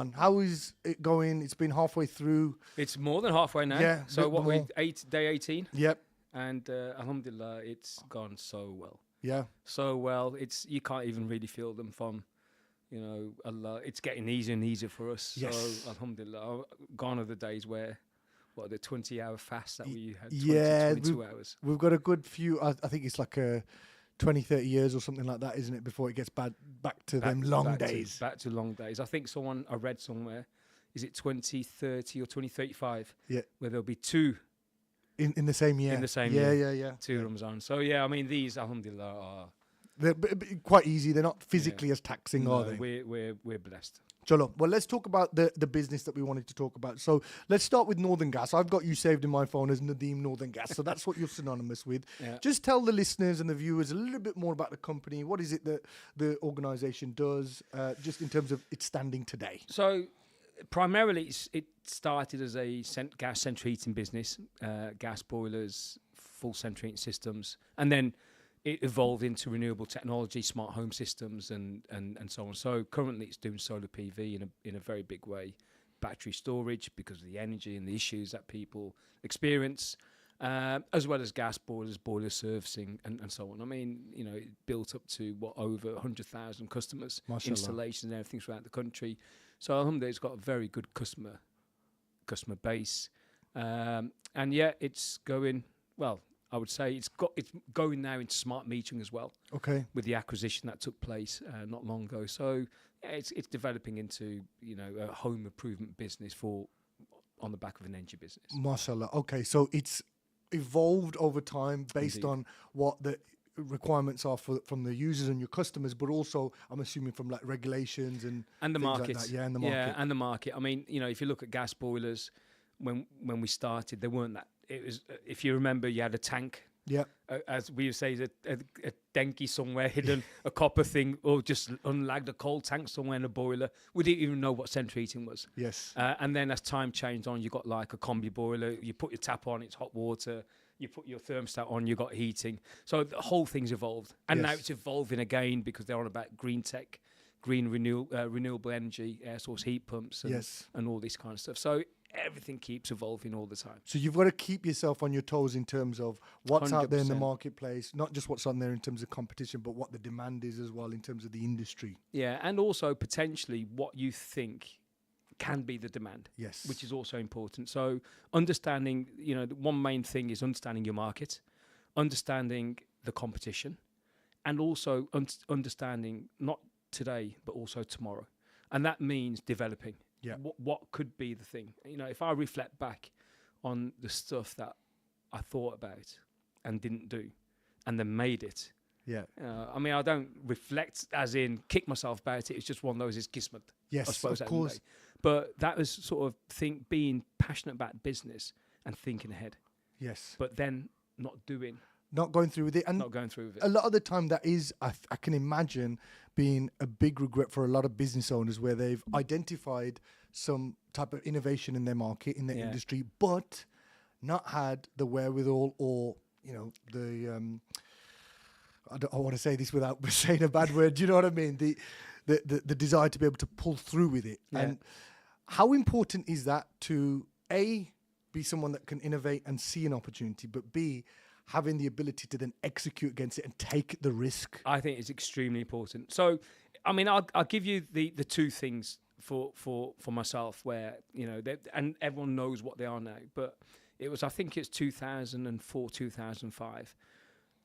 Ramadan. How is it going? It's been halfway through. It's more than halfway now. Yeah. So what we more. day 18, Yep. and alhamdulillah, it's gone so well. Yeah. So well, you can't even really feel them from, Allah. It's getting easier and easier for us. Yes. So alhamdulillah, gone are the days where, the 20-hour fast that we had, 22 hours. We've got a good few, I think it's like 20, 30 years or something like that, isn't it, before it gets back to them long days. Back to long days. I think I read somewhere, is it 2030 or 2035? Yeah. Where there'll be two. In the same year. In the same year. Yeah. Two Ramadan. So, I mean, these, alhamdulillah, are... They're quite easy. They're not physically as taxing, are they? We're blessed. Chalo. Well, let's talk about the business that we wanted to talk about. So let's start with Northern Gas. I've got you saved in my phone as Nadeem Northern Gas. So that's what you're synonymous with. Yeah. Just tell the listeners and the viewers a little bit more about the company. What is it that the organisation does, just in terms of its standing today? So primarily, it started as a gas central heating business, gas boilers, full central heating systems, and then it evolved into renewable technology, smart home systems, and so on. So currently, it's doing solar PV in a very big way, battery storage because of the energy and the issues that people experience, as well as gas boilers, boiler servicing, and so on. I mean, it built up to over 100,000 customers, Mashallah. installations, and everything throughout the country. So alhamdulillah, it's got a very good customer base, and it's going well. I would say it's going now into smart metering as well. Okay. With the acquisition that took place not long ago, so it's developing into a home improvement business on the back of an energy business. Mashallah. Okay, so it's evolved over time based Indeed. on what the requirements are from the users and your customers, but also I'm assuming from like regulations and the things market. Like that. Yeah, and the market. Yeah, and the market. I mean, if you look at gas boilers, when we started, they weren't that. It was, if you remember, you had a tank. Yeah. As we would say, a denky somewhere hidden, a copper thing, or just unlagged a coal tank somewhere in a boiler. We didn't even know what central heating was. Yes. And then as time changed on, you got like a combi boiler. You put your tap on, it's hot water. You put your thermostat on, you got heating. So the whole thing's evolved. And now it's evolving again because they're on about green tech, green renewable energy, air source heat pumps, and all this kind of stuff. So everything keeps evolving all the time. So you've got to keep yourself on your toes in terms of what's out there in the 100%. marketplace, not just what's on there in terms of competition, but what the demand is as well in terms of the industry. Yeah, and also potentially what you think can be the demand. Yes. Which is also important. So understanding, the one main thing is understanding your market, understanding the competition, and also understanding not today, but also tomorrow. And that means developing. Yeah. What could be the thing? If I reflect back on the stuff that I thought about and didn't do, and then made it. Yeah. I mean, I don't reflect as in kick myself about it. It's just one of those, it's kismet. Yes, I suppose, of course. But that was sort of being passionate about business and thinking ahead. Yes. But then not doing. Not going through with it. And not going through with it. a lot of the time that is, I can imagine, being a big regret for a lot of business owners where they've identified some type of innovation in their market, in their industry, but not had the wherewithal or, the... I want to say this without saying a bad word. Do you know what I mean? The desire to be able to pull through with it. Yeah. And how important is that to, A, be someone that can innovate and see an opportunity, but B, having the ability to then execute against it and take the risk? I think it's extremely important. So, I mean, I'll give you the two things for myself where, and everyone knows what they are now, but I think it's 2004, 2005.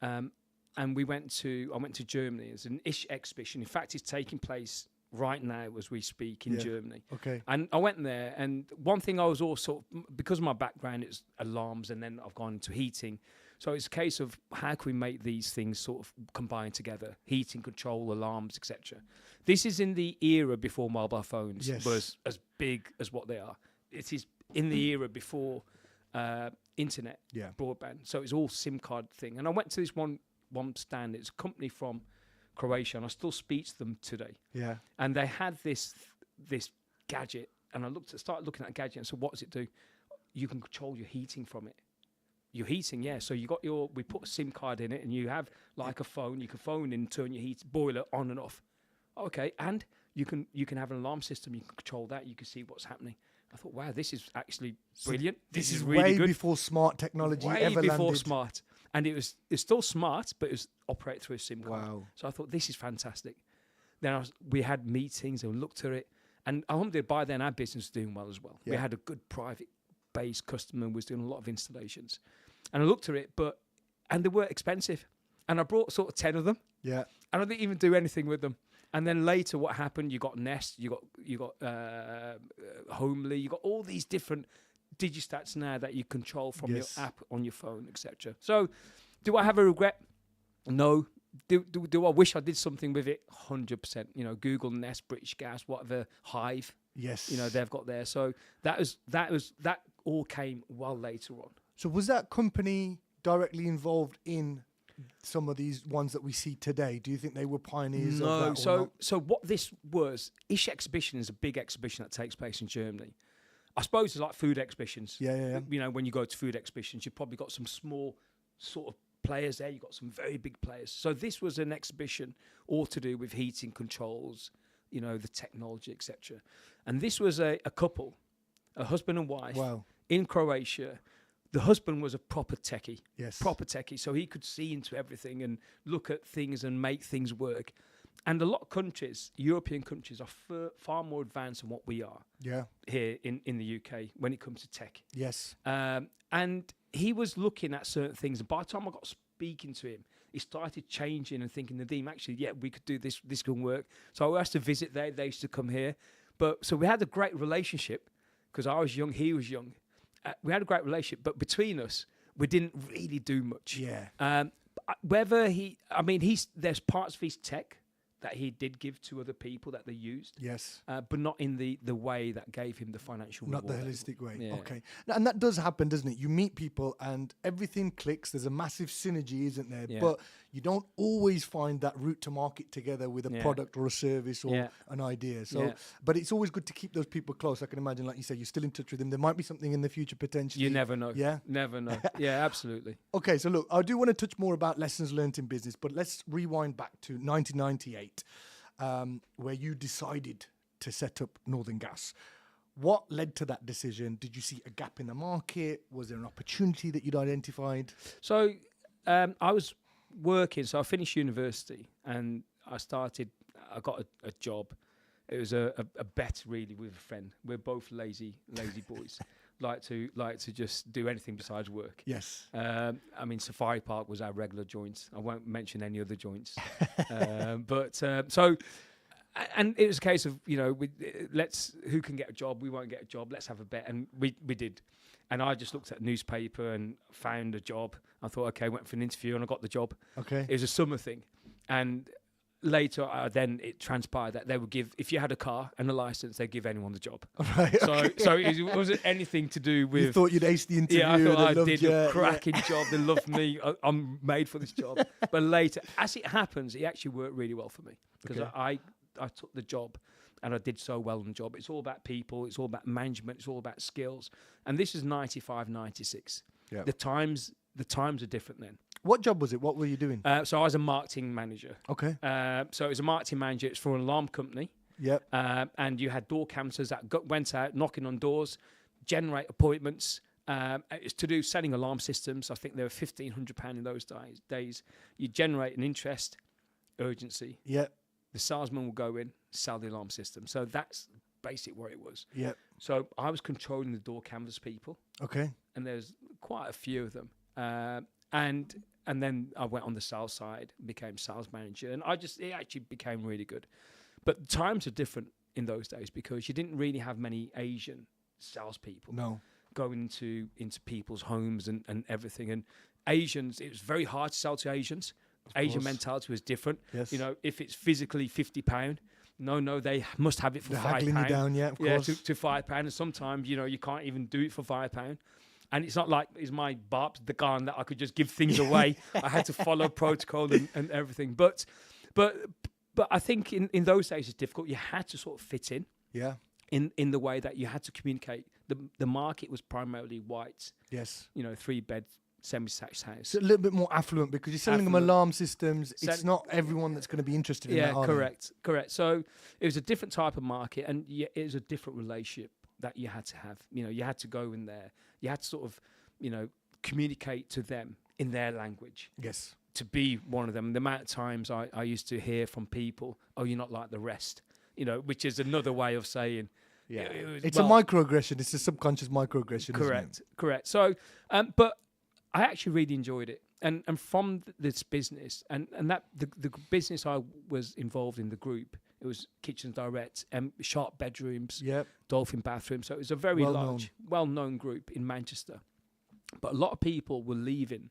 And I went to Germany. It's an ish exhibition. In fact, it's taking place right now as we speak in Germany. Okay. And I went there, and one thing I was also, because of my background, it's alarms, and then I've gone into heating. So it's a case of how can we make these things sort of combine together, heating, control, alarms, etc. This is in the era before mobile phones was as big as what they are. It is in the era before internet, broadband. So it's all SIM card thing. And I went to this one stand. It's a company from Croatia, and I still speak to them today. Yeah. And they had this gadget, and I started looking at the gadget and said, what does it do? You can control your heating from it. Your heating, yeah. So we put a SIM card in it, and you have like a phone. You can phone in, turn your boiler on and off. Okay, and you can have an alarm system. You can control that. You can see what's happening. I thought, wow, this is actually brilliant. This is really way good. before smart technology Way ever before landed. smart, and it's still smart, but it was operated through a SIM card. Wow. So I thought this is fantastic. Then we had meetings and we looked at it, and alhamdulillah, by then our business was doing well as well. Yeah. We had a good private base customer and was doing a lot of installations, and I looked at it, and they were expensive, and I brought sort of 10 of them, Yeah. and I didn't even do anything with them. And then later, what happened? You got Nest, you got Homely, you got all these different digistats now that you control from Yes. your app on your phone, etc. So, do I have a regret? No. Do I wish I did something with it? 100%. You know, Google, Nest, British Gas, whatever, Hive. Yes. You know, they've got there. So that all came well later on. So was that company directly involved in some of these ones that we see today? Do you think they were pioneers of that? No. So what this was, Ish Exhibition is a big exhibition that takes place in Germany. I suppose it's like food exhibitions. Yeah. You know, when you go to food exhibitions, you've probably got some small sort of players there. You've got some very big players. So this was an exhibition all to do with heating controls, you know, the technology, etc. And this was a couple, a husband and wife, Wow. in Croatia. The husband was a proper techie. Yes. Proper techie. So he could see into everything and look at things and make things work. And a lot of countries, European countries, are far more advanced than what we are Yeah. here in the UK when it comes to tech. Yes. And he was looking at certain things. And by the time I got speaking to him, he started changing and thinking, Nadeem, actually, yeah, we could do this. This can work. So I used to visit there. They used to come here. So we had a great relationship because I was young, he was young. We had a great relationship, but between us, we didn't really do much. Yeah. There's parts of his tech that he did give to other people that they used. Yes. But not in the way that gave him the financial Not the reward. holistic way. Yeah. Okay. And that does happen, doesn't it? You meet people and everything clicks. There's a massive synergy, isn't there? Yeah. But you don't always find that route to market together with a Yeah. product or a service or Yeah. an idea. So, Yeah. but it's always good to keep those people close. I can imagine, like you say, you're still in touch with them. There might be something in the future potentially. You never know. Yeah. Never know. Yeah, absolutely. Okay, so look, I do want to touch more about lessons learned in business, but let's rewind back to 1998, where you decided to set up Northern Gas. What led to that decision? Did you see a gap in the market? Was there an opportunity that you'd identified? So I was working. So I finished university and I got a job. It was a bet really with a friend. We're both lazy boys. like to just do anything besides work. Yes. Safari Park was our regular joint. I won't mention any other joints. And it was a case of, you know, who can get a job? We won't get a job. Let's have a bet. And we did. And I just looked at a newspaper and found a job. I thought, okay, went for an interview and I got the job. Okay. It was a summer thing. And later, then it transpired that they would give, if you had a car and a license, they'd give anyone the job. Right. So it wasn't anything to do with... You thought you'd ace the interview. Yeah, I thought I loved did you. a cracking job. They loved me. I'm made for this job. But later, as it happens, it actually worked really well for me because Okay. I took the job and I did so well in the job. It's all about people. It's all about management. It's all about skills. And this is 95, 96. Yeah. The times are different then. What job was it? What were you doing? So I was a marketing manager. Okay. So it was a marketing manager. It's for an alarm company. Yep. And you had door counters that went out knocking on doors, generate appointments. It's to do selling alarm systems. I think they were £1,500 in those days. You generate an interest, urgency. Yep. The salesman will go in, sell the alarm system. So that's basic what it was. Yep. So I was controlling the door canvas people, Okay. and there's quite a few of them. And then I went on the sales side, became sales manager, and it actually became really good. But times are different in those days because you didn't really have many Asian salespeople No. going into people's homes and everything. And Asians, it was very hard to sell to Asians. Asian course. mentality was different. Yes. You know, if it's physically £50, no, they must have it for They're £5. haggling you down, yeah, of course. to £5. And sometimes, you know, you can't even do it for £5. And it's not like it's my Barb's the gun that I could just give things away. I had to follow protocol and everything. But I think in those days it's difficult. You had to sort of fit in. Yeah. In the way that you had to communicate. The market was primarily white. Yes. You know, 3-bed semi-detached house. It's a little bit more affluent because you're selling them alarm systems. It's not everyone that's going to be interested in that. Correct. So it was a different type of market, and it was a different relationship that you had to have. You had to go in there. You had to sort of, communicate to them in their language. Yes. To be one of them. The amount of times I used to hear from people, "Oh, you're not like the rest," which is another way of saying. Yeah. It's a microaggression. It's a subconscious microaggression. Correct. So, but I actually really enjoyed it, and from this business, and that the business I was involved in, the group, it was Kitchens Direct, sharp bedrooms, dolphin bathrooms. So it was a very large, well-known group in Manchester. But a lot of people were leaving,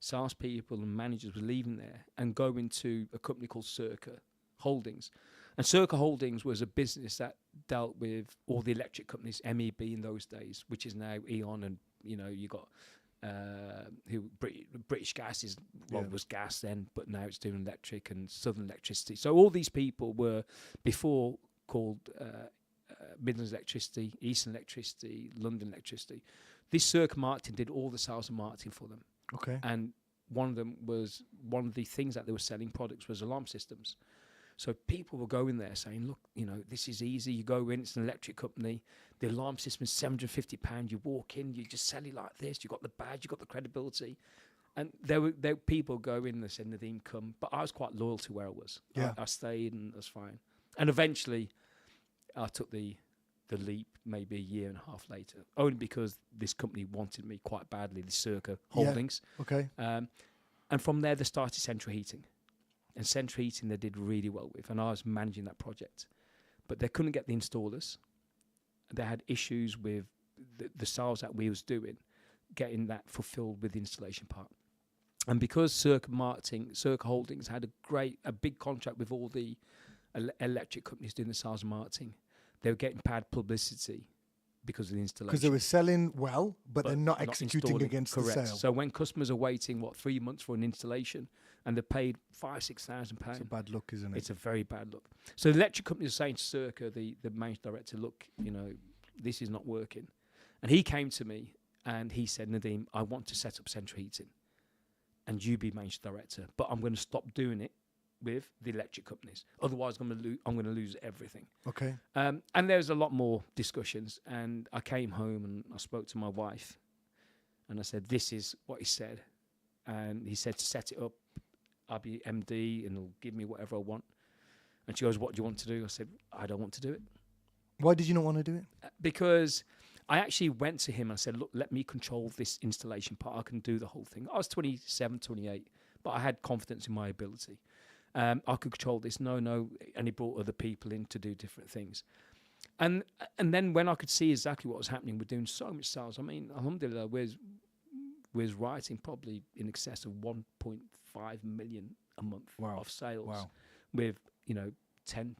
salespeople and managers were leaving there and going to a company called Circa Holdings. And Circa Holdings was a business that dealt with all the electric companies, MEB in those days, which is now E.ON, and you got British Gas was gas then, but now it's doing electric, and Southern Electricity. So all these people were before called Midlands Electricity, Eastern Electricity, London Electricity. This Circa marketing did all the sales and marketing for them. Okay. And one of the things that they were selling products was alarm systems. So people were going there saying, look, this is easy. You go in, it's an electric company. The alarm system is £750. You walk in, you just sell it like this. You got the badge, you got the credibility. And there were people go in and said, Nadeem, come. But I was quite loyal to where I was. Yeah. I stayed, and it was fine. And eventually I took the leap maybe a year and a half later, only because this company wanted me quite badly, the Circa Holdings. Yeah. Okay. And from there, they started central heating. And central heating they did really well with, and I was managing that project. But they couldn't get the installers. They had issues with the sales that we was doing, getting that fulfilled with the installation part. And because Circa Holdings had a big contract with all the electric companies doing the sales and marketing, they were getting bad publicity because of the installation. Because they were selling well, but they're not executing against the sale. So when customers are waiting, 3 months for an installation, and they're paid £5,000-6,000. It's a bad look, isn't it? It's a very bad look. So the electric company is saying to Circa, the managing director, look, this is not working. And he came to me and he said, Nadeem, I want to set up central heating and you be managing director, but I'm going to stop doing it with the electric companies. Otherwise, I'm going to lose everything. Okay. And there's a lot more discussions. And I came home and I spoke to my wife, and I said, "This is what he said." And he said to set it up. I'll be MD, and he'll give me whatever I want. And she goes, "What do you want to do?" I said, "I don't want to do it." Why did you not want to do it? Because I actually went to him and I said, "Look, let me control this installation part. I can do the whole thing." I was 27, 28, but I had confidence in my ability. I could control this. No. And he brought other people in to do different things. And then when I could see exactly what was happening, we're doing so much sales. I mean, alhamdulillah, we're writing probably in excess of 1.5 million a month of sales with, 10,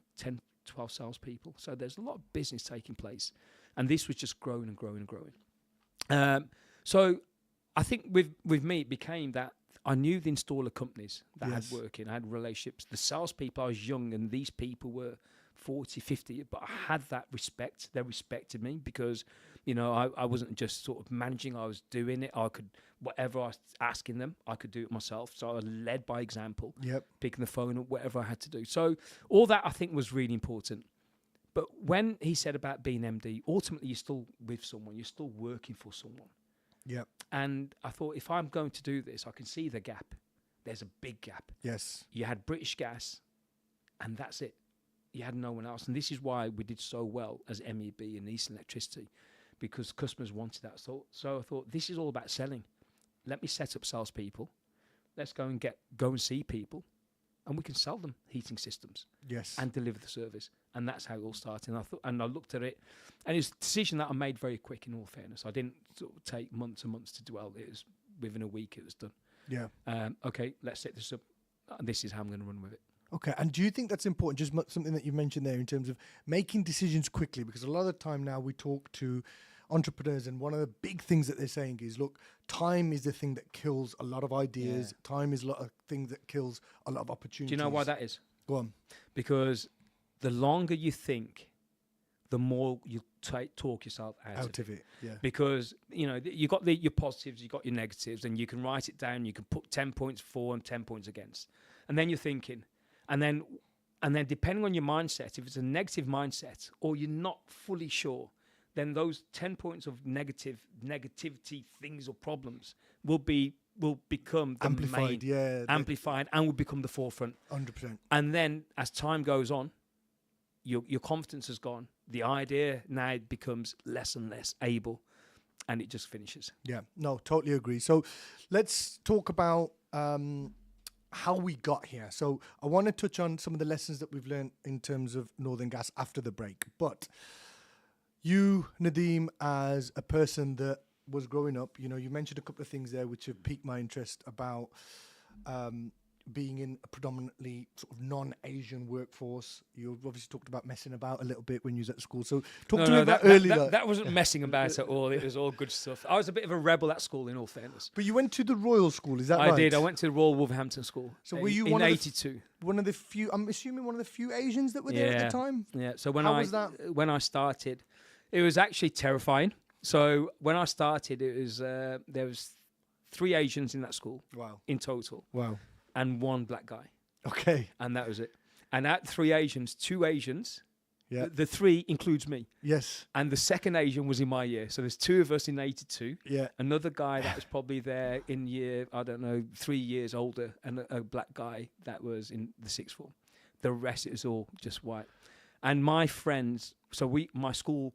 12 salespeople. So there's a lot of business taking place. And this was just growing and growing and growing. So I think with me, it became that I knew the installer companies that had working. I had relationships. The salespeople, I was young, and these people were 40, 50, but I had that respect. They respected me because, I wasn't just sort of managing. I was doing it. I could, whatever I was asking them, I could do it myself. So I led by example, picking the phone up, whatever I had to do. So all that I think was really important. But when he said about being MD, ultimately you're still with someone. You're still working for someone. Yeah. And I thought, if I'm going to do this, I can see the gap. There's a big gap. Yes. You had British Gas, and that's it. You had no one else. And this is why we did so well as MEB and Eastern Electricity, because customers wanted that. So I thought, this is all about selling. Let me set up salespeople. Let's go and see people, and we can sell them heating systems. Yes. And deliver the service. And that's how it all started. And I looked at it, and it was a decision that I made very quick, in all fairness. I didn't sort of take months and months to dwell. It was within a week it was done. Yeah. Okay, let's set this up. And this is how I'm going to run with it. Okay, and do you think that's important, just something that you mentioned there in terms of making decisions quickly? Because a lot of the time now we talk to entrepreneurs, and one of the big things that they're saying is, look, time is the thing that kills a lot of ideas. Yeah. Time is a lot of things that kills a lot of opportunities. Do you know why that is? Go on. Because the longer you think, the more you talk yourself out of it. Yeah. Because, you know, you got your positives, you got your negatives, and you can write it down. You can put 10 points for and 10 points against. And then you're thinking, and then depending on your mindset, if it's a negative mindset or you're not fully sure, then those 10 points of negativity things or problems will become the amplified, amplified, and will become the forefront. 100%. And then as time goes on, your confidence has gone. The idea now becomes less and less able, and it just finishes. Yeah, no, totally agree. So let's talk about how we got here. So I want to touch on some of the lessons that we've learned in terms of Northern Gas after the break. But you, Nadeem, as a person that was growing up, you know, you mentioned a couple of things there which have piqued my interest about being in a predominantly sort of non-Asian workforce. You obviously talked about messing about a little bit when you was at school. So talk to me about that wasn't messing about at all. It was all good stuff. I was a bit of a rebel at school, in all fairness. But you went to the Royal School, is that right? I did. I went to the Royal Wolverhampton School. So were you in 82? One of the few, I'm assuming one of the few Asians that were there at the time? Yeah. So when was I started, it was actually terrifying. So when I started, it was there was 3 Asians in that school. Wow. In total. Wow. And 1 black guy. Okay. And that was it. And at 3 Asians, 2 Asians. Yeah. The 3 includes me. Yes. And the second Asian was in my year. So there's 2 of us in 82. Yeah. Another guy that was probably there in year, I don't know, 3 years older. And a black guy that was in the 6th form. The rest is all just white. And my friends, my school,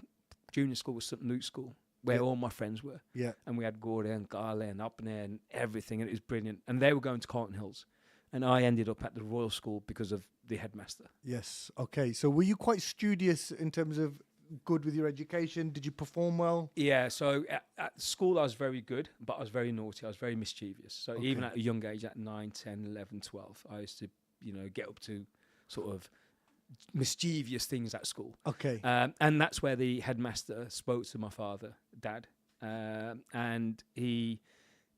junior school was St. Luke's School, where all my friends were. Yeah. And we had Gordon and Gale and Upner and everything, and it was brilliant. And they were going to Carlton Hills. And I ended up at the Royal School because of the headmaster. Yes. Okay. So were you quite studious in terms of good with your education? Did you perform well? Yeah. So at school, I was very good, but I was very naughty. I was very mischievous. So even at a young age, at 9, 10, 11, 12, I used to, you know, get up to sort of mischievous things at school. Okay. And that's where the headmaster spoke to my father, Dad, and he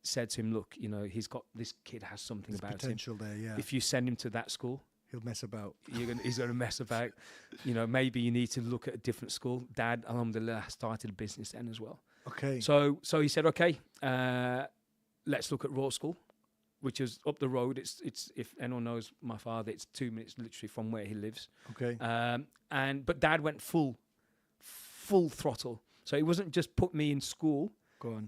said to him, look, you know, this kid has something There's about potential him. there, yeah. If you send him to that school, he'll mess about. He's going to mess about. You know, maybe you need to look at a different school. Dad, alhamdulillah, started a business then as well. Okay. So he said, okay, let's look at Royal School, which is up the road. It's if anyone knows my father, it's 2 minutes literally from where he lives. Okay. But Dad went full throttle. So he wasn't just put me in school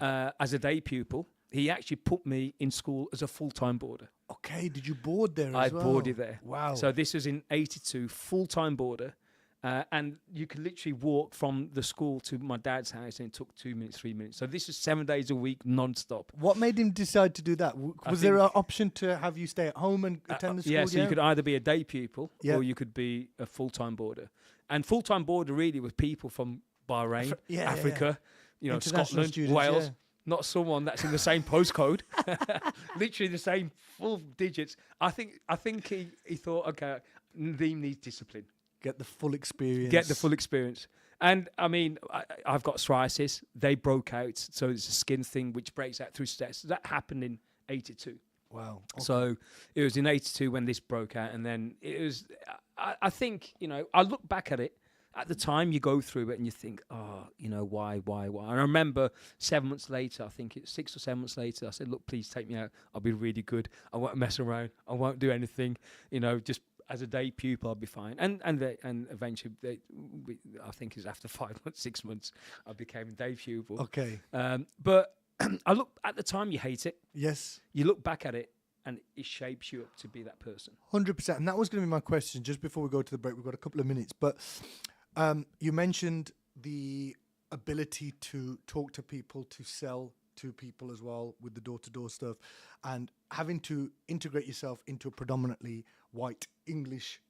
as a day pupil. He actually put me in school as a full-time boarder. Okay, did you board there as well? I boarded there. Wow. So this was in 82, full-time boarder. And you could literally walk from the school to my dad's house, and it took 2 minutes, 3 minutes. So this was 7 days a week, non-stop. What made him decide to do that? Was there an option to have you stay at home and attend the school? Yeah, so you could either be a day pupil or you could be a full-time boarder. And full-time boarder really was people from Bahrain, Africa, you know, Scotland, students, Wales. Not someone that's in the same postcode, literally the same full digits. I think he thought, okay, Nadeem needs discipline. Get the full experience. And I mean, I've got psoriasis. They broke out, so it's a skin thing which breaks out through stress. That happened in 82. Wow. Okay. So it was in 82 when this broke out, and then it was. I think, you know, I look back at it. At the time, you go through it and you think, oh, you know, why? And I remember 7 months later, I think it's 6 or 7 months later, I said, look, please take me out. I'll be really good. I won't mess around. I won't do anything. You know, just as a day pupil, I'll be fine. And eventually, I think it's after 5 months, 6 months, I became a day pupil. Okay. But I look at the time, you hate it. Yes. You look back at it, and it shapes you up to be that person. 100%. And that was going to be my question just before we go to the break. We've got a couple of minutes, but you mentioned the ability to talk to people, to sell to people as well with the door-to-door stuff, and having to integrate yourself into a predominantly white English,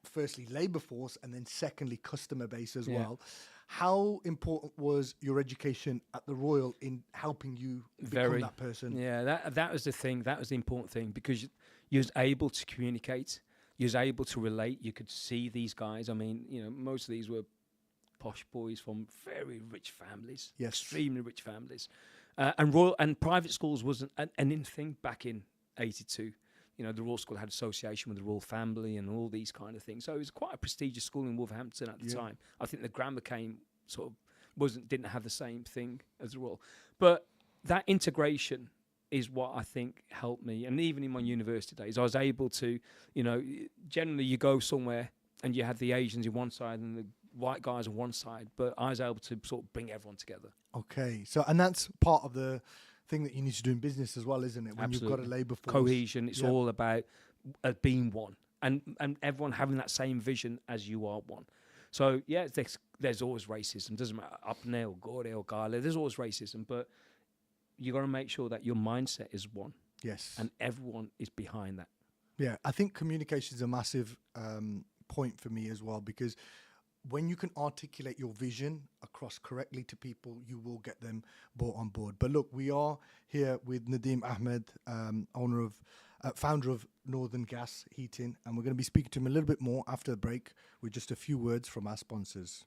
firstly, labour force, and then secondly, customer base as well. How important was your education at the Royal in helping you become that person? Yeah, that was the thing. That was the important thing, because you was able to communicate. You was able to relate. You could see these guys. I mean, you know, most of these were posh boys from very rich families, extremely rich families. And royal and private schools wasn't an in thing back in 82. the Royal School had association with the Royal Family and all these kind of things. So it was quite a prestigious school in Wolverhampton at the time. I think the grammar came sort of didn't have the same thing as the Royal. But that integration is what I think helped me. And even in my university days, I was able to, generally you go somewhere and you had the Asians on one side and the white guys on one side, but I was able to sort of bring everyone together. Okay. So, and that's part of the thing that you need to do in business as well, isn't it? When Absolutely. you've got a labour force. Cohesion, it's all about being one and everyone having that same vision as you are one. So, yeah, there's always racism. Doesn't matter, up there or Gore or Gala, there's always racism, but you got to make sure that your mindset is one. Yes. And everyone is behind that. Yeah, I think communication is a massive point for me as well, because when you can articulate your vision across correctly to people, you will get them brought on board. But look, we are here with Nadeem Ahmed, founder of Northern Gas Heating, and we're going to be speaking to him a little bit more after the break with just a few words from our sponsors.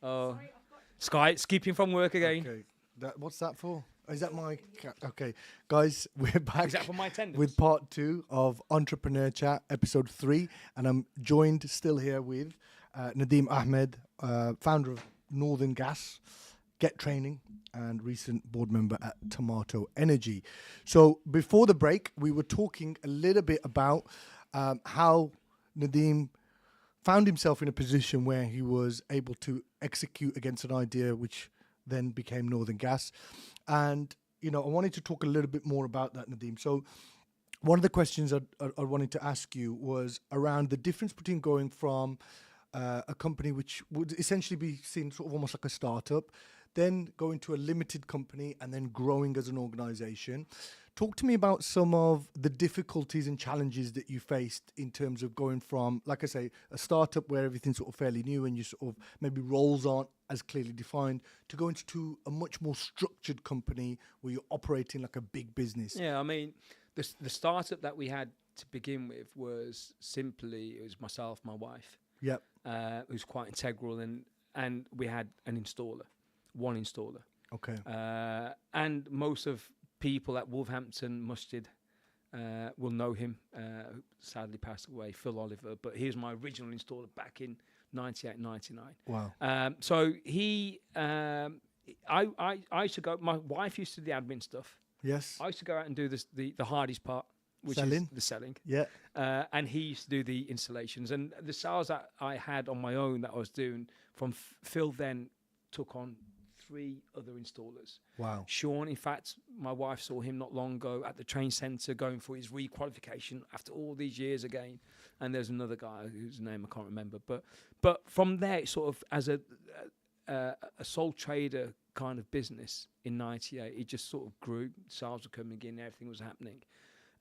Oh, Skype's keeping from work again. Okay. What's that for? Is that my... Okay. Guys, we're back Is that for my attendance? with part 2 of Entrepreneur Chat, episode 3. And I'm joined still here with Nadeem Ahmed, founder of Northern Gas, Get Training, and recent board member at Tomato Energy. So before the break, we were talking a little bit about how Nadeem found himself in a position where he was able to execute against an idea which then became Northern Gas. And, I wanted to talk a little bit more about that, Nadeem. So one of the questions I wanted to ask you was around the difference between going from a company which would essentially be seen sort of almost like a startup, then going to a limited company and then growing as an organization. Talk to me about some of the difficulties and challenges that you faced in terms of going from, like I say, a startup where everything's sort of fairly new and you sort of maybe roles aren't as clearly defined, to go into a much more structured company where you're operating like a big business. Yeah, I mean, the startup that we had to begin with was simply, it was myself, my wife. Yep. It was quite integral, and we had one installer. Okay. And most of people at Wolverhampton Mustard will know him. Sadly passed away, Phil Oliver. But he was my original installer back in 98, 99. Wow. So he, I used to go. My wife used to do the admin stuff. Yes. I used to go out and do the hardest part, which Selling. is the selling. Yeah. And he used to do the installations. And the sales that I had on my own that I was doing from Phil then took on 3 other installers. Wow. Sean, in fact, my wife saw him not long ago at the train centre going for his requalification after all these years again. And there's another guy whose name I can't remember. But from there, it's sort of as a sole trader kind of business in 98, it just sort of grew. Sales were coming in, everything was happening.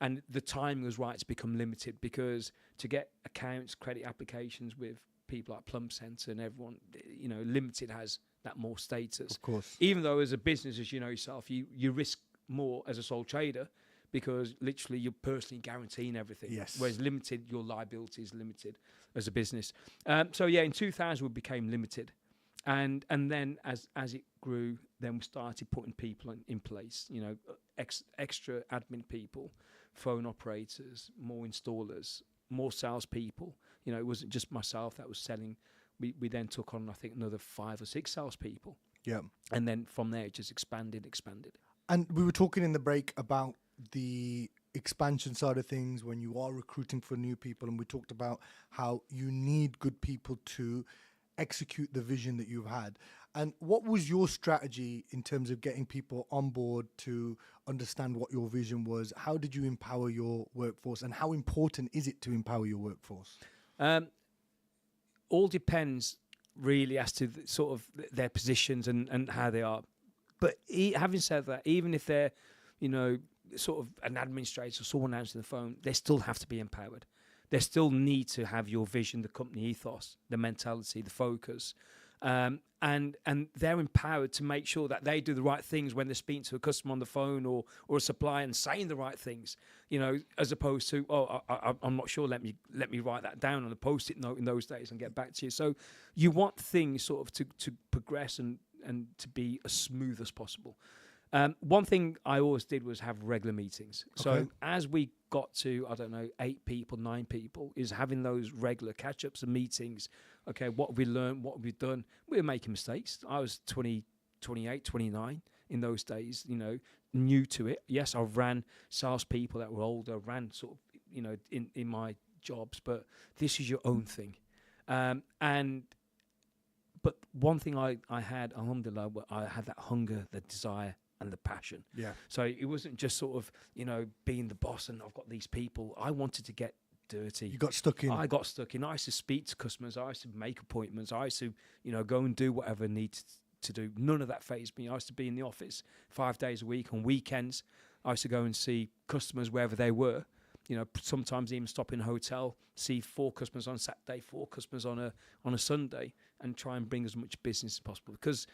And the timing was right to become limited, because to get accounts, credit applications with people like Plum Centre and everyone, limited has that more status. Of course. Even though as a business, as you know yourself, you risk more as a sole trader, because literally you're personally guaranteeing everything. Yes. Whereas limited, your liability is limited as a business. In 2000 we became limited. And then as it grew, then we started putting people in place, extra admin people, phone operators, more installers, more salespeople. It wasn't just myself that was selling. We then took on, I think, another 5 or 6 salespeople. Yeah. And then from there, it just expanded. And we were talking in the break about the expansion side of things when you are recruiting for new people. And we talked about how you need good people to execute the vision that you've had. And what was your strategy in terms of getting people on board to understand what your vision was? How did you empower your workforce? And how important is it to empower your workforce? All depends really as to sort of their positions and how they are. But having said that, even if they're, sort of an administrator or someone answering the phone, they still have to be empowered. They still need to have your vision, the company ethos, the mentality, the focus. And they're empowered to make sure that they do the right things when they're speaking to a customer on the phone or a supplier and saying the right things, as opposed to, I'm not sure, let me write that down on a Post-it note in those days and get back to you. So you want things sort of to progress and to be as smooth as possible. One thing I always did was have regular meetings. Okay. So as we got to, 8 people, 9 people, is having those regular catch-ups and meetings. Okay, what have we learned? What have we done? We were making mistakes. I was 28, 29 in those days, new to it. Yes, I ran salespeople that were older, ran sort of, in my jobs, but this is your own thing. But one thing I had, alhamdulillah, I had that hunger, the desire, and the passion. Yeah. So it wasn't just sort of, being the boss and I've got these people. I wanted to get dirty. You got stuck in. I got stuck in. I used to speak to customers. I used to make appointments. I used to, go and do whatever I needed to do. None of that fazed me. I used to be in the office 5 days a week. On weekends, I used to go and see customers wherever they were. Sometimes even stop in a hotel, see 4 customers on Saturday, 4 customers on a Sunday, and try and bring as much business as possible, because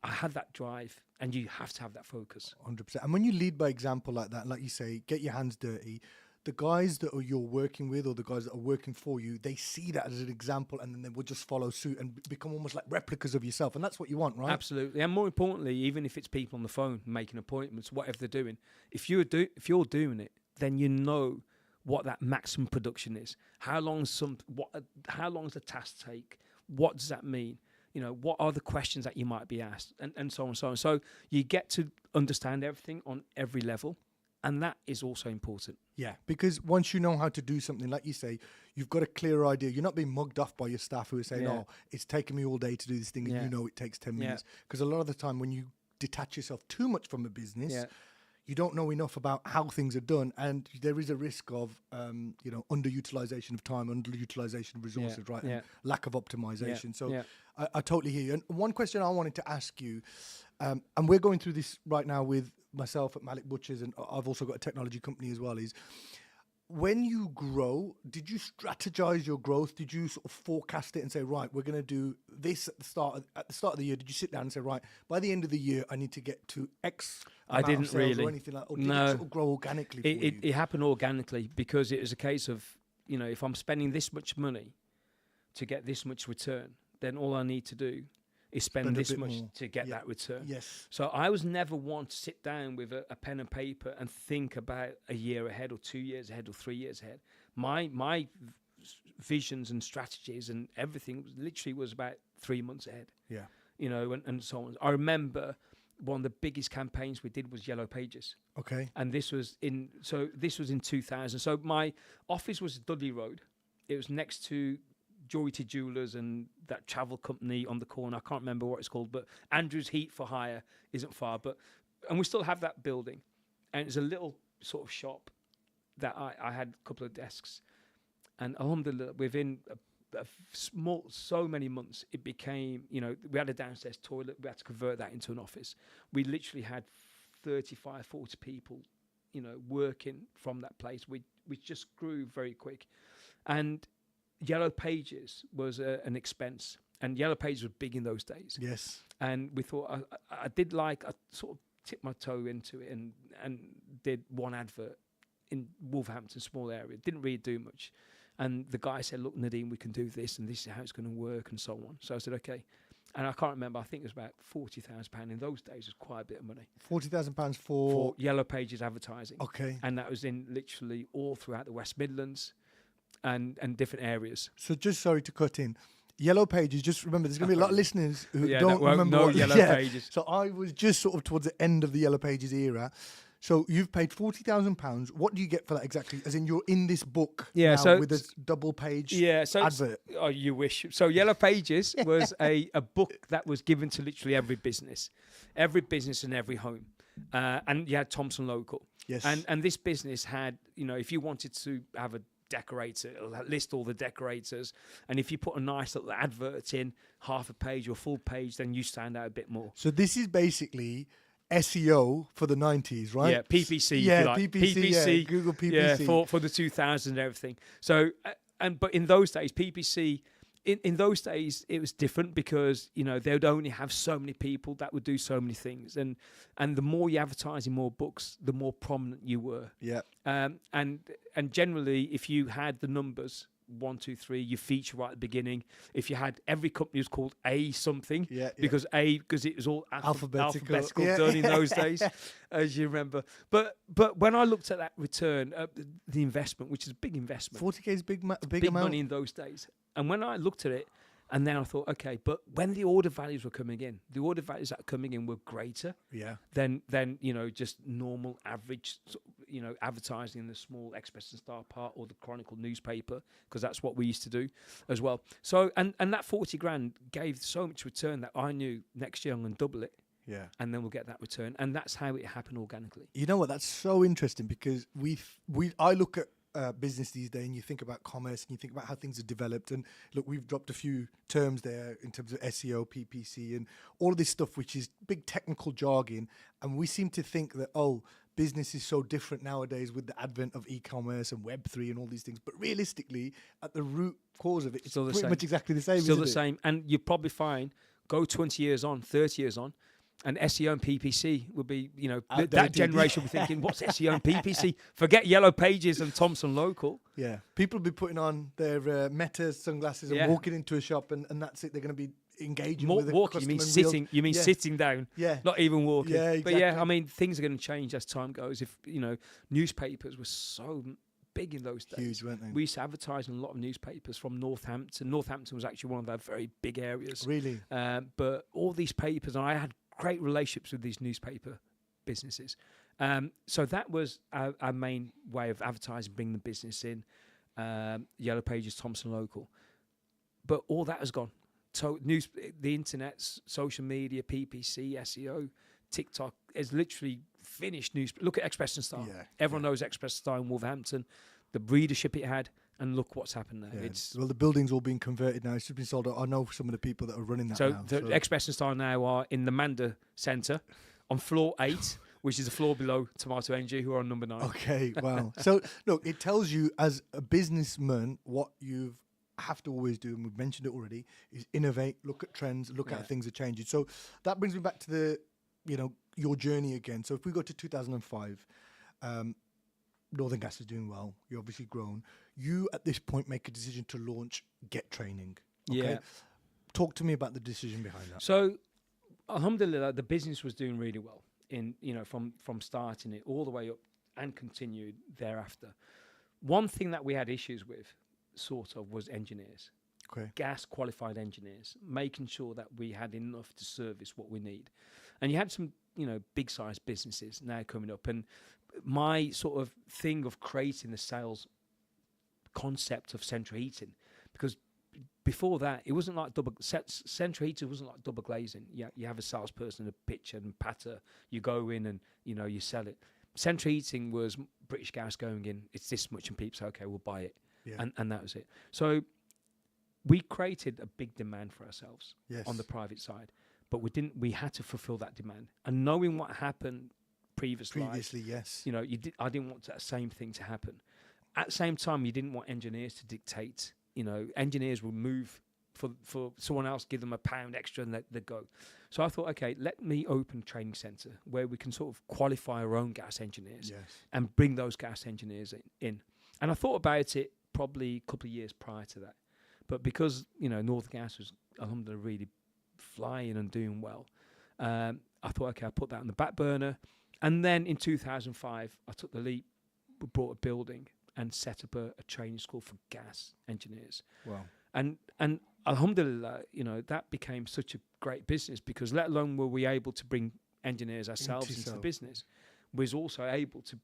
I had that drive, and you have to have that focus. 100%. And when you lead by example like that, like you say, get your hands dirty, the guys that you're working with or the guys that are working for you, they see that as an example and then they will just follow suit and become almost like replicas of yourself. And that's what you want, right? Absolutely. And more importantly, even if it's people on the phone making appointments, whatever they're doing, if you're doing it, then you know what that maximum production is. How long does the task take? What does that mean? You know, what are the questions that you might be asked, and so on and so on. So you get to understand everything on every level, and that is also important. Yeah, because once you know how to do something, like you say, you've got a clear idea. You're not being mugged off by your staff who are saying, "Oh, it's taking me all day to do this thing," and you know it takes 10 minutes. Because a lot of the time, when you detach yourself too much from a business, you don't know enough about how things are done, and there is a risk of underutilization of time, underutilization of resources, right? And lack of optimization. So I totally hear you. And one question I wanted to ask you, and we're going through this right now with myself at Malik Butchers, and I've also got a technology company as well, is when you grow, did you strategize your growth? Did you sort of forecast it and say, right, we're going to do this at the start of the year? Did you sit down and say, right, by the end of the year, I need to get to X amount I didn't of sales really. or anything like that? Or did No. it sort of grow organically for you? It happened organically because it was a case of, you know, if I'm spending this much money to get this much return, then all I need to do is spend this much more to get that return. Yes. So I was never one to sit down with a pen and paper and think about a year ahead or 2 years ahead or 3 years ahead. My visions and strategies and everything literally was about 3 months ahead. Yeah. You know, and so on. I remember one of the biggest campaigns we did was Yellow Pages. Okay. And this was in 2000. So my office was Dudley Road. It was next to Joyty Jewelers and that travel company on the corner. I can't remember what it's called, but Andrew's Heat for Hire isn't far. And we still have that building. And it's a little sort of shop that I had a couple of desks. And alhamdulillah, within so many months, it became, you know, we had a downstairs toilet. We had to convert that into an office. We literally had 35, 40 people, you know, working from that place. We just grew very quick. And Yellow Pages was an expense, and Yellow Pages was big in those days. Yes. And we thought, I sort of tipped my toe into it and did one advert in Wolverhampton, small area. Didn't really do much. And the guy said, look, Nadeem, we can do this, and this is how it's going to work, and so on. So I said, okay. And I can't remember, I think it was about £40,000. In those days, it was quite a bit of money. £40,000 for Yellow Pages advertising. Okay. And that was in literally all throughout the West Midlands. And different areas. So just sorry to cut in. Yellow Pages, just remember, there's going to be a lot of listeners who don't remember what Yellow Pages. So I was just sort of towards the end of the Yellow Pages era. So you've paid £40,000. What do you get for that exactly? As in, you're in this book now with a double page advert. Oh, you wish. So Yellow Pages was a book that was given to literally every business and every home. And you had Thompson Local. Yes. And this business had, you know, if you wanted to have a decorator, it'll list all the decorators, and if you put a nice little advert in, half a page or full page, then you stand out a bit more. So this is basically SEO for the 90s, right? Yeah, PPC. Yeah, if you like. PPC, Google PPC. Yeah, for the 2000s and everything. So, but in those days, PPC. In those days, it was different because, you know, they would only have so many people that would do so many things. And the more you advertise in more books, the more prominent you were. Yeah. And generally, if you had the numbers, 1, 2, 3, you feature right at the beginning. If you had, every company was called A something, because it was all alphabetical done in those days, as you remember. But when I looked at that return, the investment, which is a big investment, 40k is big amount. Money in those days. And when I looked at it, and then I thought, okay, but when the order values were coming in, the order values that were coming in were greater than you know, just normal average, you know, advertising in the small Express and Star part or the Chronicle newspaper, because that's what we used to do as well. So and that 40 grand gave so much return that I knew next year I'm going to double it. Yeah. And then we'll get that return. And that's how it happened organically. You know what? That's so interesting, because I look at business these days, and you think about commerce and you think about how things are developed, and look, we've dropped a few terms there in terms of SEO, PPC, and all of this stuff, which is big technical jargon, and we seem to think that, business is so different nowadays with the advent of e-commerce and Web3 and all these things, but realistically, at the root cause of it, it's pretty much exactly the same. Still the same. And you probably find, go 20 years on, 30 years on, And SEO and PPC will be, that Outdated. generation will be thinking, what's SEO and PPC? Forget Yellow Pages and Thomson Local. Yeah, people will be putting on their Meta sunglasses and walking into a shop, and that's it. They're going to be engaging with the walking. You mean sitting? You mean sitting down? Yeah, not even walking. Yeah, exactly. But yeah, I mean, things are going to change as time goes. If newspapers were so big in those days. Huge, weren't they? We used to advertise in a lot of newspapers from Northampton. Northampton was actually one of our very big areas. Really? But all these papers, and I had great relationships with these newspaper businesses. So that was our main way of advertising, bringing the business in. Yellow Pages, Thomson Local. But all that has gone. So the internet, social media, PPC, SEO, TikTok is literally finished news. Look at Express and Star. Everyone knows Express and Star in Wolverhampton, the readership it had, and look what's happened there. Well, the building's all been converted now. It's just been sold out. I know some of the people that are running that now. So Express and Star now are in the Manda Centre on floor 8, which is the floor below Tomato Energy, who are on number 9. Okay, wow. So, look, it tells you as a businessman what you have to always do, and we've mentioned it already, is innovate, look at trends, look at how things are changing. So that brings me back to the, your journey again. So if we go to 2005, Northern Gas is doing well. You're obviously grown. You, at this point, make a decision to launch Get Training. Okay? Yeah. Talk to me about the decision behind that. So, alhamdulillah, the business was doing really well from starting it all the way up and continued thereafter. One thing that we had issues with, sort of, was engineers. Okay. Gas qualified engineers, making sure that we had enough to service what we need. And you had some, big sized businesses now coming up. And my sort of thing of creating the sales concept of central heating, because before that, it wasn't like central heating wasn't like double glazing. You have a salesperson, a pitcher and patter, you go in and, you sell it. Central heating was British Gas going in, it's this much, and people say, okay, we'll buy it. Yeah. And that was it. So we created a big demand for ourselves on the private side, but we had to fulfill that demand. And knowing what happened previously, yes. I didn't want that same thing to happen. At the same time, you didn't want engineers to dictate. Engineers will move for someone else, give them £1 extra and they'd go. So I thought, okay, let me open a training centre where we can sort of qualify our own gas engineers and bring those gas engineers in. And I thought about it probably a couple of years prior to that. But because, Northern Gas was, alhamdulillah, really flying and doing well, I thought, okay, I'll put that on the back burner. And then in 2005, I took the leap, bought a building and set up a training school for gas engineers. Wow. And alhamdulillah, that became such a great business, because let alone were we able to bring engineers ourselves into the business, we was also able to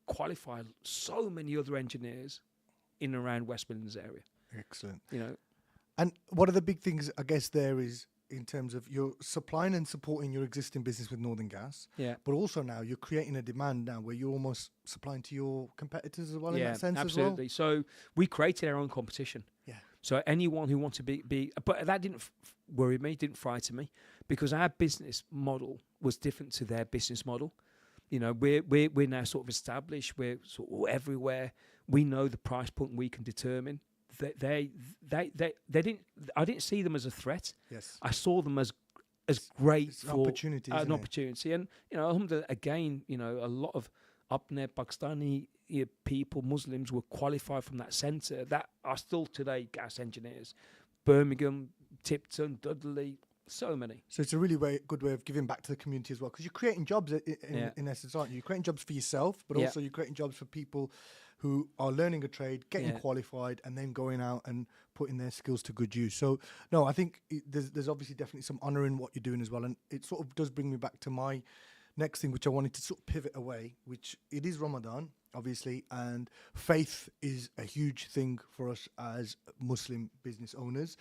qualify so many other engineers in and around West Midlands area. Excellent. And what are the big things, I guess, there is in terms of you're supplying and supporting your existing business with Northern Gas, but also now you're creating a demand now where you're almost supplying to your competitors as well in that sense absolutely. as well? So we created our own competition. Yeah. So anyone who wanted to be but that didn't worry me, didn't frighten me, because our business model was different to their business model. We're now sort of established. We're sort of everywhere. We know the price point we can determine. They didn't. I didn't see them as a threat. Yes. I saw them as great it's for opportunity, an opportunity. And alhamdulillah, again, a lot of Upner Pakistani people, Muslims, were qualified from that centre that are still today gas engineers. Birmingham, Tipton, Dudley. So many. So it's a really good way of giving back to the community as well, because you're creating jobs in essence, aren't you? You're creating jobs for yourself, but also you're creating jobs for people who are learning a trade, getting qualified, and then going out and putting their skills to good use. So, no, I think there's obviously definitely some honour in what you're doing as well. And it sort of does bring me back to my next thing, which I wanted to sort of pivot away, which it is Ramadan, obviously, and faith is a huge thing for us as Muslim business owners.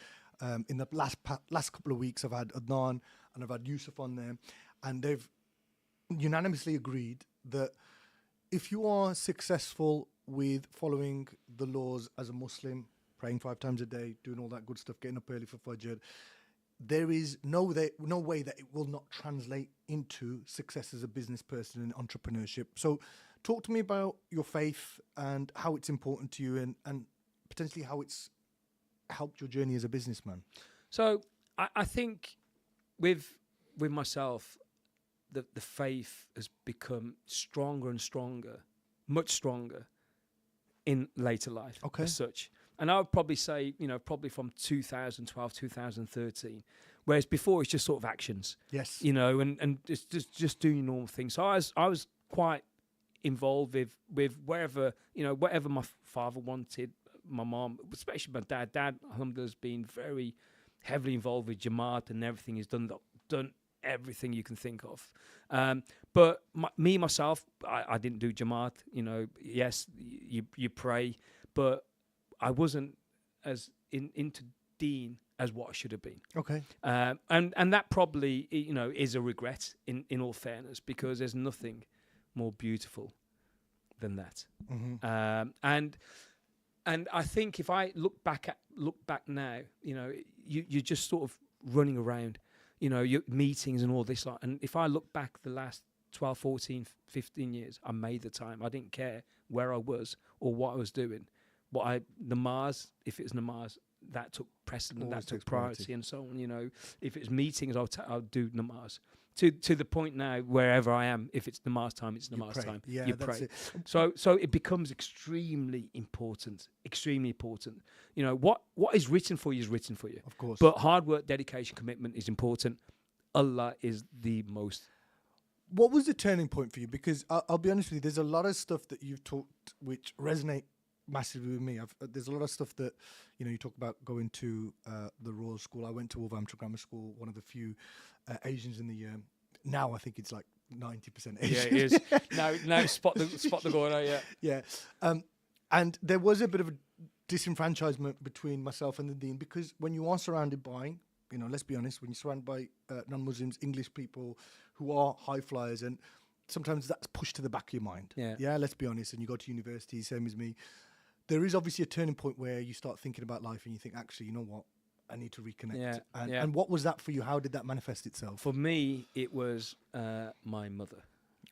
In the last couple of weeks, I've had Adnan and I've had Yusuf on there, and they've unanimously agreed that if you are successful with following the laws as a Muslim, praying 5 times a day, doing all that good stuff, getting up early for Fajr, there is no way that it will not translate into success as a business person and entrepreneurship. So talk to me about your faith and how it's important to you, and potentially how it's helped your journey as a businessman. So I think with with myself, the faith has become stronger and stronger, much stronger in later life as such. And I would probably say, probably from 2012, 2013, whereas before it's just sort of actions. Yes. And it's just doing normal things. So I was quite involved with wherever, whatever my father wanted, my mom, especially my dad. Dad, alhamdulillah, has been very heavily involved with Jamaat and everything. He's done everything you can think of. But myself, I didn't do Jamaat. Yes, you pray, but I wasn't as into Deen as what I should have been. Okay. And that probably, is a regret in all fairness, because there's nothing more beautiful than that. Mm-hmm. And I think if I look back now, you're just sort of running around, your meetings and all this. And if I look back the last 12, 14, 15 years, I made the time. I didn't care where I was or what I was doing. Namaz, if it's namaz, that took precedent, Always that took priority, and so on. If it's meetings, I'll do namaz. To the point now, wherever I am, if it's namaz time, it's namaz time. Yeah, you that's pray. it. So it becomes extremely important. Extremely important. What is written for you is written for you. Of course. But hard work, dedication, commitment is important. Allah is the most. What was the turning point for you? Because I'll be honest with you, there's a lot of stuff that you've talked which resonate massively with me. There's a lot of stuff that, you talk about going to the Royal School. I went to Wolverhampton Grammar School, one of the few Asians in the now I think it's like 90% Asian. Yeah, it is. now spot the going out, yeah. Yeah. And there was a bit of a disenfranchisement between myself and the Deen, because when you are surrounded by, let's be honest, when you're surrounded by non-Muslims, English people who are high flyers, and sometimes that's pushed to the back of your mind. Yeah, let's be honest. And you go to university, same as me. There is obviously a turning point where you start thinking about life and you think, actually, you know what? I need to reconnect. And what was that for you? How did that manifest itself? For me, it was my mother.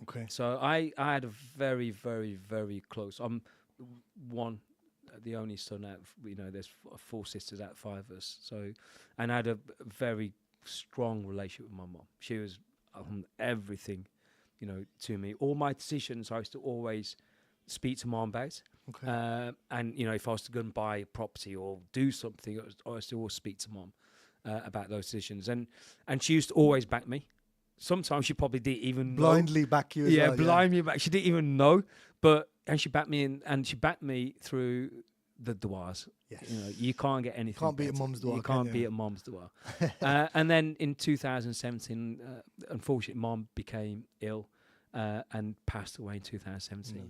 Okay. So I had a very, very, very close. I'm the only son out of, there's 4 sisters out of 5 of us. So, and I had a very strong relationship with my mom. She was everything, to me. All my decisions, I used to always speak to mom about. Okay. And if I was to go and buy a property or do something, I used to always speak to mom about those decisions. And she used to always back me. Sometimes she probably didn't even blindly know. Back you as well. Blindly back. She didn't even know, and she backed me and she backed me through the du'as. Yes. You can't get anything. Can't beat a mum's du'a. You can't beat a mum's du'a. And then in 2017, unfortunately, mom became ill. And passed away in 2017.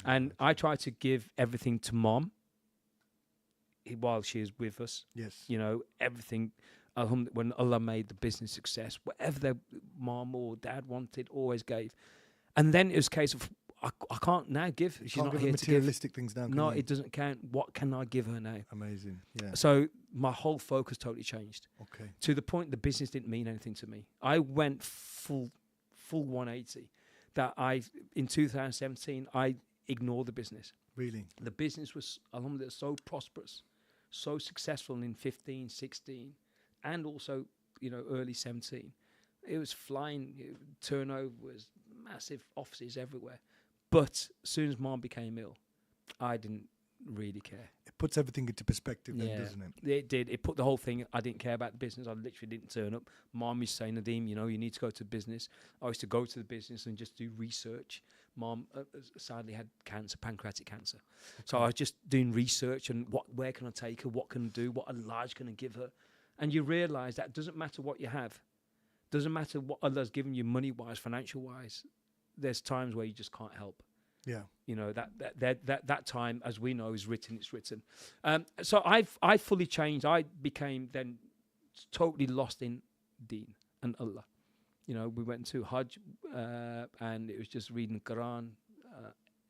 And I tried to give everything to mom while she is with us. Yes. Everything. When Allah made the business success, whatever their mom or dad wanted, always gave. And then it was a case of, I can't now give. She's not here to give. Materialistic things now. No, it doesn't count. What can I give her now? Amazing. Yeah. So my whole focus totally changed. Okay. To the point the business didn't mean anything to me. I went full 180. That in 2017, I ignored the business. Really? The business was, alhamdulillah, so prosperous, so successful in 15, 16, and also, early 17. It was flying. Turnover was massive, offices everywhere. But as soon as mom became ill, I didn't really care. It puts everything into perspective then, doesn't it? It did. It put the whole thing, I didn't care about the business. I literally didn't turn up. Mom used to say, Nadeem, you need to go to the business. I used to go to the business and just do research. Mom sadly had cancer, pancreatic cancer. Okay. So I was just doing research and where can I take her? What can I do? What large can I give her? And you realise that doesn't matter what you have. Doesn't matter what Allah's given you money-wise, financial-wise. There's times where you just can't help. Yeah. That time, as we know, is written. It's written. So I fully changed. I became then totally lost in Deen and Allah. We went to Hajj, and it was just reading the Quran,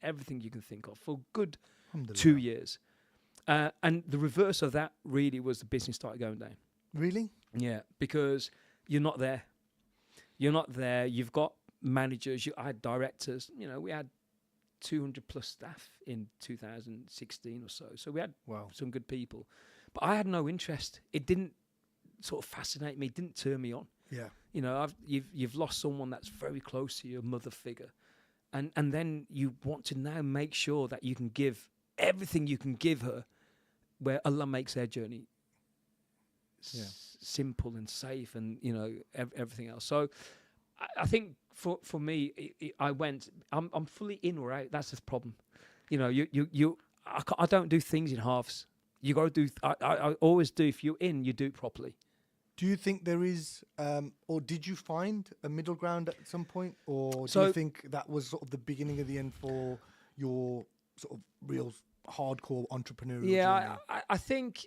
everything you can think of for good 2 years. And the reverse of that really was the business started going down. Really? Yeah, because you're not there. You're not there. You've got managers. I had directors. We had 200 plus staff in 2016 or so. So we had some good people. But I had no interest. It didn't sort of fascinate me. It didn't turn me on. Yeah. You know, you've lost someone that's very close to your mother figure, and then you want to now make sure that you can give everything you can give her, where Allah makes their journey simple and safe, and you know everything else. So I think for me, I'm fully in or out. That's the problem. You know, I don't do things in halves. You got to do. I always do. If you're in, you do it properly. Do you think there is, or did you find a middle ground at some point, or do you think that was sort of the beginning of the end for your sort of real hardcore entrepreneurial journey? I think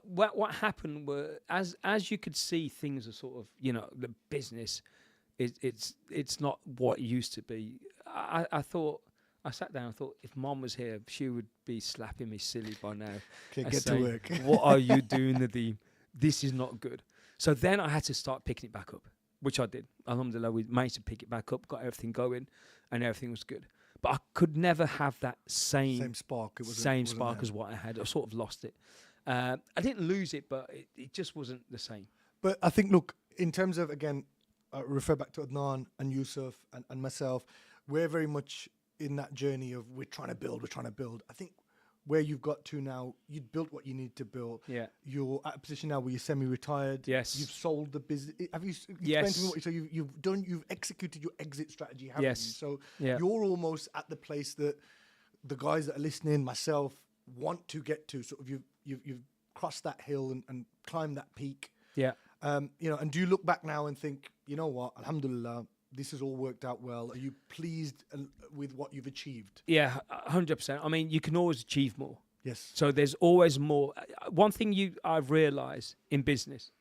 what happened were as you could see, things are sort of, you know, the business it's not what it used to be. I thought. I sat down and thought, if Mom was here, she would be slapping me silly by now. Okay, get to work. What are you doing, Nadeem? This is not good. So then I had to start picking it back up, which I did. Alhamdulillah, we managed to pick it back up, got everything going, and everything was good. But I could never have that same spark. Same spark as what I had. I sort of lost it. I didn't lose it, but it just wasn't the same. But I think, look, in terms of, again, refer back to Adnan and Yusuf and myself, we're very much in that journey of we're trying to build. I think where you've got to now, you've built what you need to build. Yeah. You're at a position now where you're semi-retired. Yes. You've sold the business. Have you explained Yes. to me what you've executed your exit strategy, haven't Yes. you? So Yeah. you're almost at the place that the guys that are listening, myself, want to get to. Sort of you've crossed that hill and climbed that peak. Yeah. You know, and do you look back now and think, you know what, alhamdulillah, this has all worked out well? Are you pleased with what you've achieved? Yeah, 100%. I mean, you can always achieve more. Yes. So there's always more. One thing I've realised in business,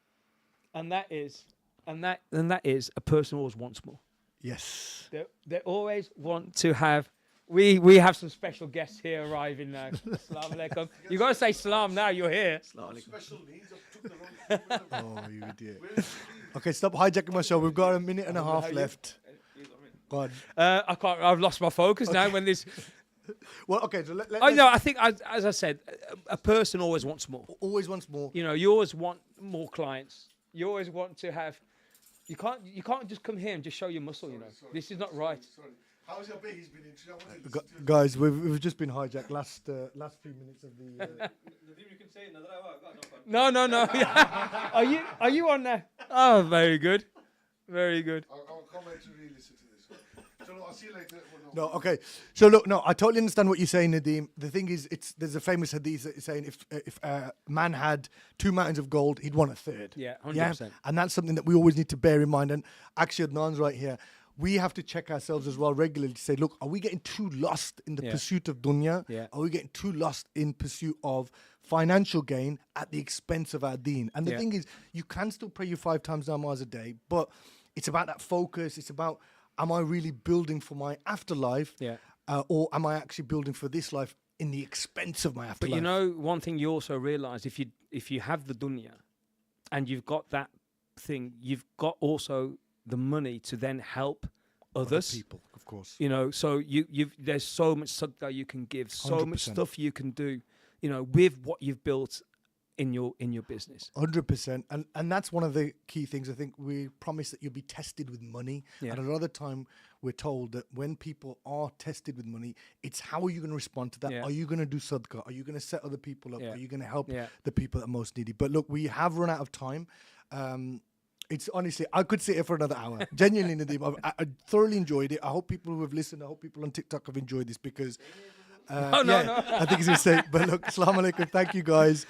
and that is a person always wants more. Yes. They always want to have. We have some special guests here arriving now. Assalamu alaikum. You got to say salam now. You're here. Special needs. I took the wrong. Oh, you idiot. Okay, stop hijacking my show. We've got a minute and a half left. Go on. I can't. I've lost my focus now. When this. Well, okay. So I think as I said, a person always wants more. Always wants more. You know, you always want more clients. You always want to have. You can't just come here and just show your muscle. Sorry, this is not right. Sorry. How's your baby's been in? Guys, we've just been hijacked last few minutes of the. You can say another hour. No. Are you on there? Oh, very good. Very good. I'll come back to re-listen to this. So I'll see you later. No, okay. So look, no, I totally understand what you're saying, Nadeem. The thing is, there's a famous hadith that is saying if a man had 2 mountains of gold, he'd want a third. Yeah, 100%. And that's something that we always need to bear in mind. And actually, Adnan's right here. We have to check ourselves as well regularly to say, look, are we getting too lost in the pursuit of dunya? Yeah. Are we getting too lost in pursuit of financial gain at the expense of our deen? And the thing is, you can still pray your 5 times namaz a day, but it's about that focus. It's about, am I really building for my afterlife? Yeah. Or am I actually building for this life in the expense of my afterlife? But you know, one thing you also realise, if you have the dunya and you've got that thing, you've got also the money to then help others. Other people, of course. You know, so there's so much sadaqah you can give, so 100%. much stuff you can do, you know, with what you've built in your business. 100%. And that's one of the key things. I think we promise that you'll be tested with money. Yeah. And a lot of the time we're told that when people are tested with money, it's how are you going to respond to that? Yeah. Are you going to do sadaqah? Are you going to set other people up? Yeah. Are you going to help Yeah. the people that are most needy? But look, we have run out of time. It's honestly, I could sit here for another hour. Genuinely, Nadeem, I thoroughly enjoyed it. I hope people who have listened, I hope people on TikTok have enjoyed this because No. I think it's going to say, but look, assalamu alaikum. Thank you guys.